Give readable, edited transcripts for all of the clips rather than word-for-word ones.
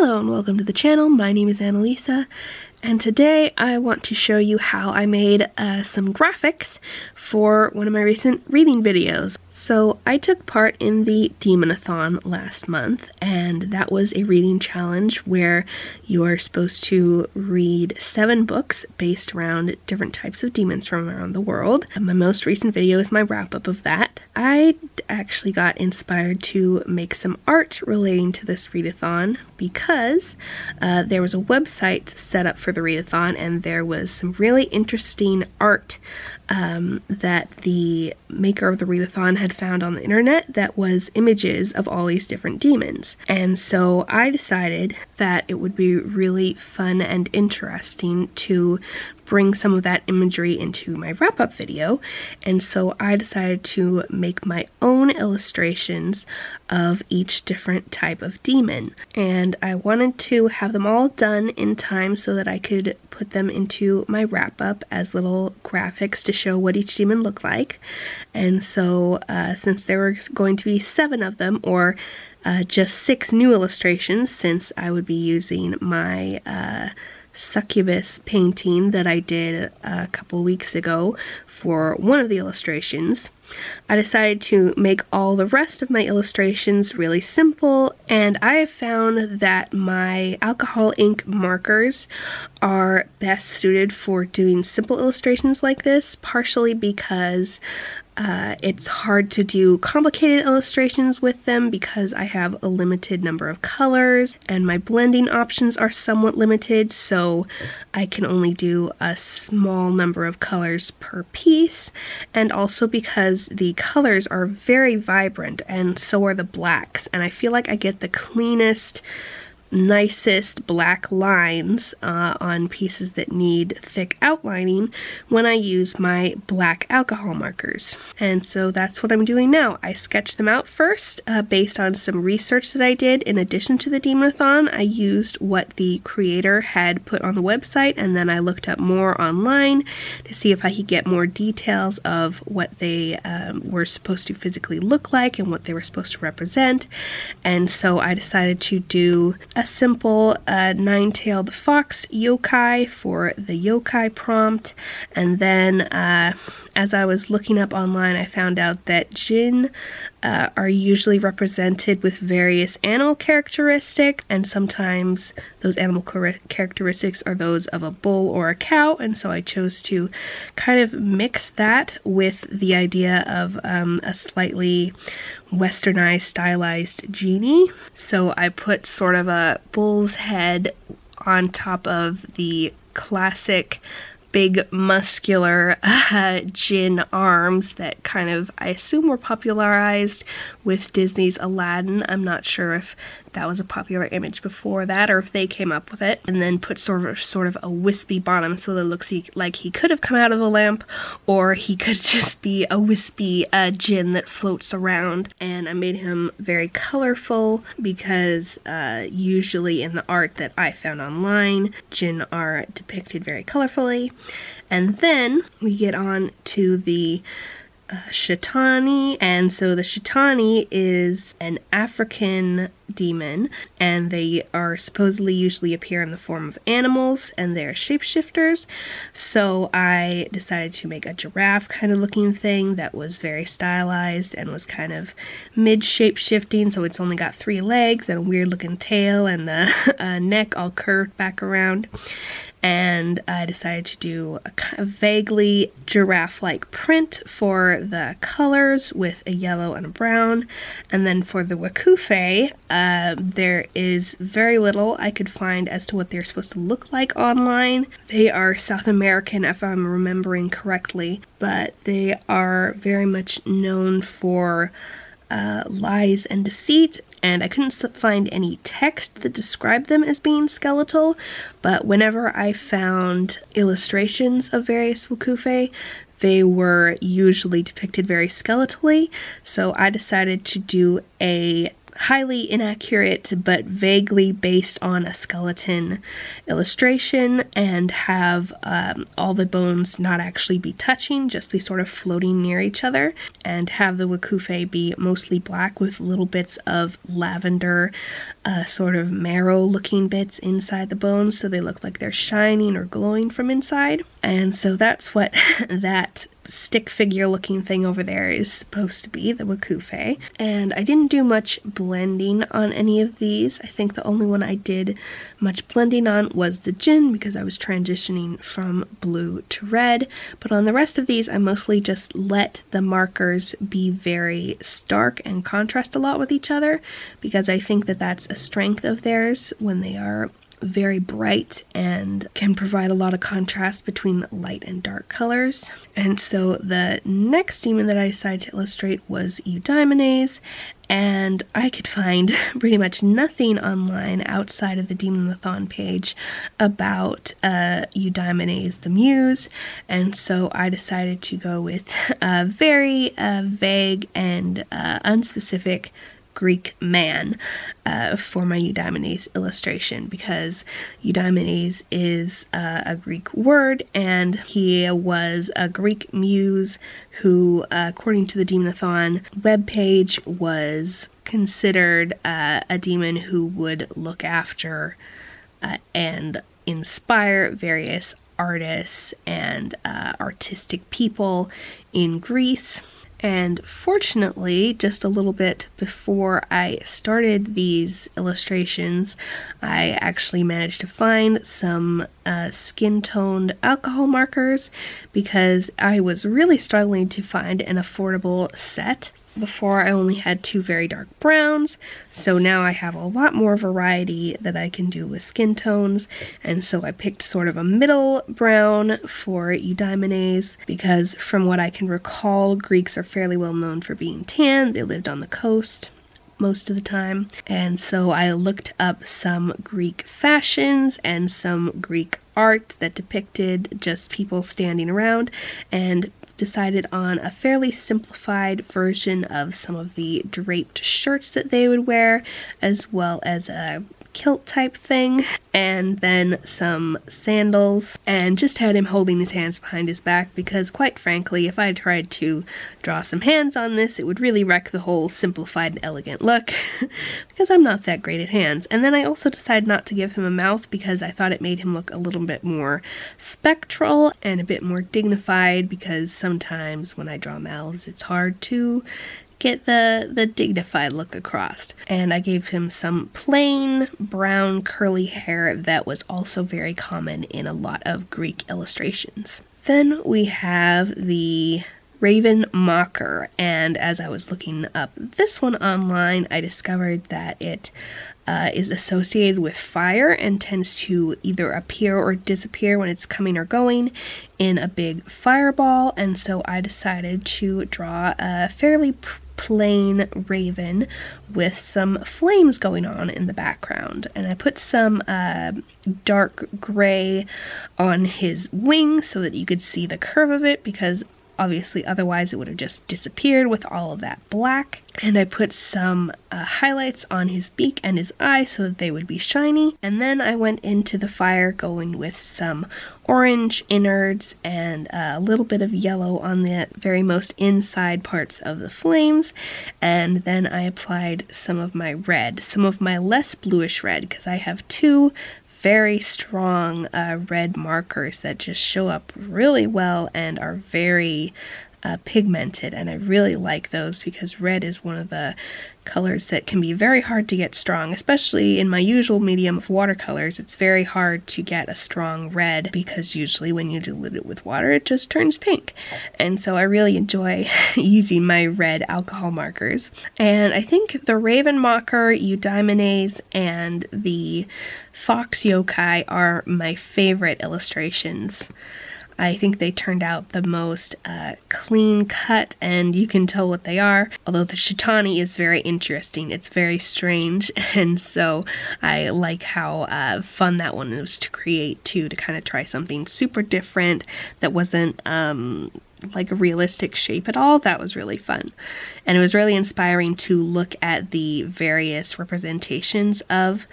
Hello and welcome to the channel. My name is Annalisa, and today I want to show you how I made some graphics for one of my recent reading videos. So I took part in the Demon-a-thon last month, and that was a reading challenge where you are supposed to read 7 books based around different types of demons from around the world. And my most recent video is my wrap-up of that. I actually got inspired to make some art relating to this readathon because there was a website set up for the readathon, and there was some really interesting art that the maker of the readathon had found on the internet that was images of all these different demons. And so I decided that it would be really fun and interesting to bring some of that imagery into my wrap-up video, and so I decided to make my own illustrations of each different type of demon. And I wanted to have them all done in time so that I could put them into my wrap-up as little graphics to show what each demon looked like. And so since there were going to be 7 of them, or just 6 new illustrations, since I would be using my succubus painting that I did a couple weeks ago for one of the illustrations, I decided to make all the rest of my illustrations really simple. And I have found that my alcohol ink markers are best suited for doing simple illustrations like this, partially because it's hard to do complicated illustrations with them because I have a limited number of colors and my blending options are somewhat limited, so I can only do a small number of colors per piece, and also because the colors are very vibrant and so are the blacks, and I feel like I get the cleanest, nicest black lines on pieces that need thick outlining when I use my black alcohol markers. And so that's what I'm doing now. I sketched them out first based on some research that I did. In addition to the Demon-a-thon, I used what the creator had put on the website, and then I looked up more online to see if I could get more details of what they were supposed to physically look like and what they were supposed to represent. And so I decided to do a simple 9-tailed fox yokai for the yokai prompt, and then as I was looking up online, I found out that jinn are usually represented with various animal characteristics, and sometimes those animal characteristics are those of a bull or a cow, and so I chose to kind of mix that with the idea of a slightly westernized, stylized genie. So I put sort of a bull's head on top of the classic big muscular jinn arms that kind of, I assume, were popularized with Disney's Aladdin. I'm not sure if that was a popular image before that or if they came up with it. And then put sort of a wispy bottom so that it looks like he could have come out of a lamp, or he could just be a wispy jinn that floats around. And I made him very colorful because usually in the art that I found online, jinn are depicted very colorfully. And then we get on to the Shaitani, and so the Shaitani is an African demon, and they are supposedly usually appear in the form of animals, and they're shapeshifters. So I decided to make a giraffe kind of looking thing that was very stylized and was kind of mid shapeshifting, so it's only got 3 legs and a weird looking tail and the neck all curved back around. And I decided to do a kind of vaguely giraffe-like print for the colors with a yellow and a brown. And then for the Wakufe, there is very little I could find as to what they're supposed to look like online. They are South American, if I'm remembering correctly, but they are very much known for lies and deceit, and I couldn't find any text that described them as being skeletal, but whenever I found illustrations of various Wakufe, they were usually depicted very skeletally, so I decided to do a highly inaccurate but vaguely based on a skeleton illustration, and have all the bones not actually be touching, just be sort of floating near each other, and have the Wakufe be mostly black with little bits of lavender, sort of marrow looking bits inside the bones, so they look like they're shining or glowing from inside. And so that's what that stick figure looking thing over there is supposed to be, the Wakufe. And I didn't do much blending on any of these. I think the only one I did much blending on was the Jin, because I was transitioning from blue to red. But on the rest of these, I mostly just let the markers be very stark and contrast a lot with each other, because I think that that's a strength of theirs when they are very bright and can provide a lot of contrast between light and dark colors. And so the next demon that I decided to illustrate was Eudaimenes, and I could find pretty much nothing online outside of the Demonathon page about Eudaimenes the Muse, and so I decided to go with a very vague and unspecific Greek man for my Eudaimenes illustration, because Eudaimenes is a Greek word, and he was a Greek muse who, according to the Demonathon webpage, was considered a demon who would look after and inspire various artists and artistic people in Greece. And fortunately, just a little bit before I started these illustrations, I actually managed to find some skin-toned alcohol markers, because I was really struggling to find an affordable set. Before, I only had two very dark browns, so now I have a lot more variety that I can do with skin tones, and so I picked sort of a middle brown for Eudaimenes, because from what I can recall, Greeks are fairly well known for being tan. They lived on the coast most of the time, and so I looked up some Greek fashions and some Greek art that depicted just people standing around, and decided on a fairly simplified version of some of the draped shirts that they would wear, as well as a kilt type thing, and then some sandals, and just had him holding his hands behind his back, because quite frankly, if I tried to draw some hands on this, it would really wreck the whole simplified and elegant look, because I'm not that great at hands. And then I also decided not to give him a mouth, because I thought it made him look a little bit more spectral and a bit more dignified, because sometimes when I draw mouths, it's hard to get the dignified look across. And I gave him some plain brown curly hair that was also very common in a lot of Greek illustrations. Then we have the Raven Mocker, and as I was looking up this one online, I discovered that it is associated with fire and tends to either appear or disappear when it's coming or going in a big fireball, and so I decided to draw a fairly plain raven with some flames going on in the background. And I put some dark gray on his wing so that you could see the curve of it, because obviously otherwise it would have just disappeared with all of that black. And I put some highlights on his beak and his eye so that they would be shiny. And then I went into the fire going with some orange innards and a little bit of yellow on the very most inside parts of the flames. And then I applied some of my red, some of my less bluish red, because I have two very strong red markers that just show up really well and are very pigmented, and I really like those because red is one of the colors that can be very hard to get strong, especially in my usual medium of watercolors. It's very hard to get a strong red because usually when you dilute it with water it just turns pink, and so I really enjoy using my red alcohol markers. And I think the Raven Mocker, Eudaimenes, and the Fox Yokai are my favorite illustrations. I think they turned out the most clean cut, and you can tell what they are. Although the Shitani is very interesting, it's very strange, and so I like how fun that one was to create too, to kind of try something super different that wasn't like a realistic shape at all, that was really fun. And it was really inspiring to look at the various representations of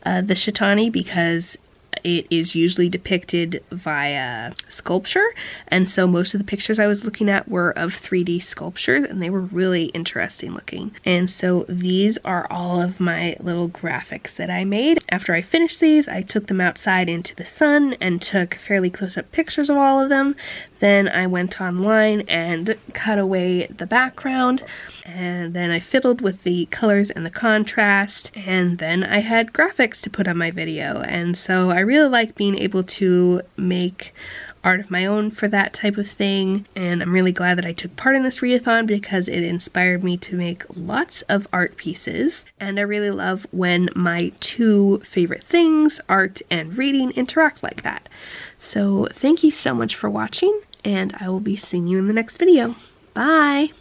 the Shitani, because it is usually depicted via sculpture, and so most of the pictures I was looking at were of 3D sculptures, and they were really interesting looking. And so these are all of my little graphics that I made. After I finished these, I took them outside into the sun and took fairly close-up pictures of all of them. Then I went online and cut away the background, and then I fiddled with the colors and the contrast, and then I had graphics to put on my video. And so I really like being able to make art of my own for that type of thing, and I'm really glad that I took part in this readathon because it inspired me to make lots of art pieces. And I really love when my two favorite things, art and reading, interact like that. So thank you so much for watching, and I will be seeing you in the next video. Bye!